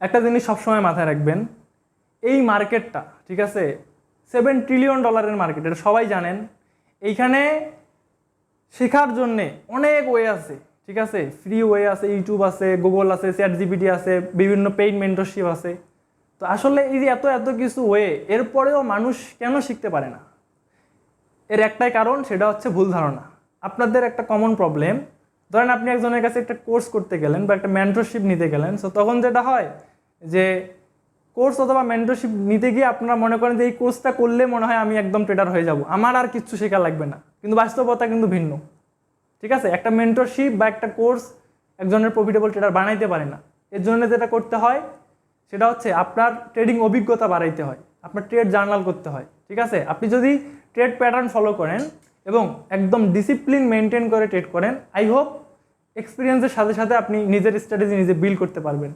একটা জিনিস সবসময় মাথায় রাখবেন, এই মার্কেটটা ঠিক আছে $7 ট্রিলিয়ন মার্কেট, এটা সবাই জানেন। এইখানে শেখার জন্যে অনেক ওয়ে আছে, ঠিক আছে, ফ্রি ওয়ে আছে, ইউটিউব আছে, গুগল আছে, ChatGPT আছে, বিভিন্ন পেইড মেন্টরশিপ আছে। তো আসলে এই যে এত এত কিছু ওয়ে, এরপরেও মানুষ কেন শিখতে পারে না? এর একটাই কারণ, সেটা হচ্ছে ভুল ধারণা। আপনাদের একটা কমন প্রবলেম, ধরেন আপনি একজনের কাছে একটা কোর্স করতে গেলেন বা একটা মেন্টরশিপ নিতে গেলেন, সো তখন যেটা হয় যে কোর্স অথবা মেন্টরশিপ নিতে গিয়ে আপনারা মনে করেন যে এই কোর্সটা করলে মনে হয় আমি একদম ট্রেডার হয়ে যাব, আমার আর কিচ্ছু শেখা লাগবে না। কিন্তু বাস্তবতা কিন্তু ভিন্ন, ঠিক আছে। একটা মেন্টরশিপ বা একটা কোর্স একজনের প্রফিটেবল ট্রেডার বানাইতে পারে না। এর জন্য যেটা করতে হয় সেটা হচ্ছে আপনার ট্রেডিং অভিজ্ঞতা বাড়াইতে হয়, আপনার ট্রেড জার্নাল করতে হয়, ঠিক আছে। আপনি যদি ট্রেড প্যাটার্ন ফলো করেন এবং একদম ডিসিপ্লিন মেনটেন করে ট্রেড করেন, আই হোপ এক্সপিরিয়েন্সের সাথে সাথে আপনি নিজের স্ট্র্যাটেজি নিজে বিল্ড করতে পারবেন।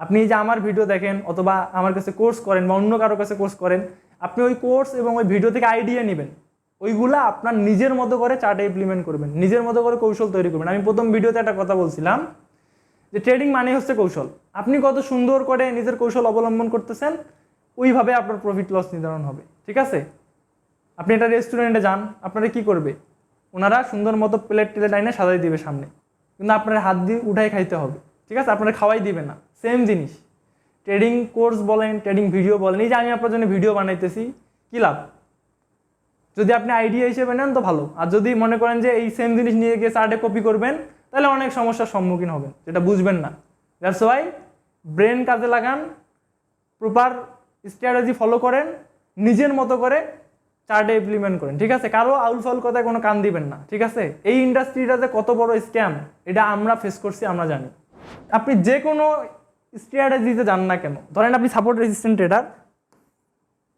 আপনি যে আমার ভিডিও দেখেন অথবা আমার কাছে কোর্স করেন বা অন্য কারো কাছে কোর্স করেন, আপনি ওই কোর্স এবং ওই ভিডিও থেকে আইডিয়া নেবেন, ওইগুলা আপনার নিজের মতো করে চার্টে ইমপ্লিমেন্ট করবেন, নিজের মতো করে কৌশল তৈরি করবেন। আমি প্রথম ভিডিওতে একটা কথা বলছিলাম যে ট্রেডিং মানে হচ্ছে কৌশল। আপনি কত সুন্দর করে নিজের কৌশল অবলম্বন করতেছেন, ওইভাবে আপনার প্রফিট লস নির্ধারণ হবে, ঠিক আছে। আপনি একটা রেস্টুরেন্টে যান, আপনারা কি করবে, ওনারা সুন্দর মতো প্লেট টেলেট আইনে সাজাই দিবে সামনে, কিন্তু আপনার হাত দিয়ে উঠাই খাইতে হবে, ঠিক আছে, আপনারা খাওয়াই দিবে না। সেম জিনিস ট্রেডিং কোর্স বলেন, ট্রেডিং ভিডিও বলেন, এই যে আমি আপনার জন্য ভিডিও বানাইতেছি, কী লাভ? যদি আপনি আইডিয়া হিসেবে নেন তো ভালো, আর যদি মনে করেন যে এই সেম জিনিস নিয়ে গিয়ে চার্টে কপি করবেন, তাহলে অনেক সমস্যার সম্মুখীন হবেন, যেটা বুঝবেন না। দ্যাটস ওয়াই ব্রেন কাজে লাগান, প্রপার স্ট্র্যাটেজি ফলো করেন, নিজের মতো করে চার্টে ইমপ্লিমেন্ট করেন, ঠিক আছে। কারো আউল ফাউল কথায় কোনো কান দিবেন না, ঠিক আছে। এই ইন্ডাস্ট্রিটা যে কত বড় স্ক্যাম, এটা আমরা ফেস করছি, আমরা জানি। আপনি যে কোনো স্ট্র্যাটেজিতে যান না কেন, ধরেন আপনি সাপোর্ট রেজিস্ট্যান্ট ট্রেডার,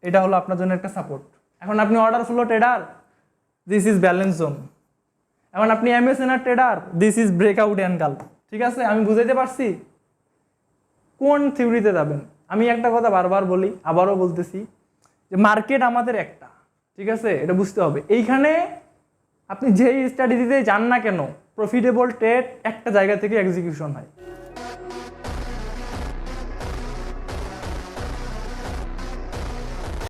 এটা হলো আপনার জন্য একটা সাপোর্ট। এখন আপনি order flow trader, this is balance zone. এখন আপনি MSNR trader, this is breakout angle, ঠিক আছে। আমি বুঝাইতে পারছি কোন থিওরিতে যাবেন। আমি একটা কথা বারবার বলি, আবারও বলতেছি, যে মার্কেট আমাদের একটা, ঠিক আছে, এটা বুঝতে হবে। এইখানে আপনি যেই স্ট্র্যাটেজিতে যান না কেন, প্রফিটেবল ট্রেড একটা জায়গা থেকে এক্সিকিউশন হয়।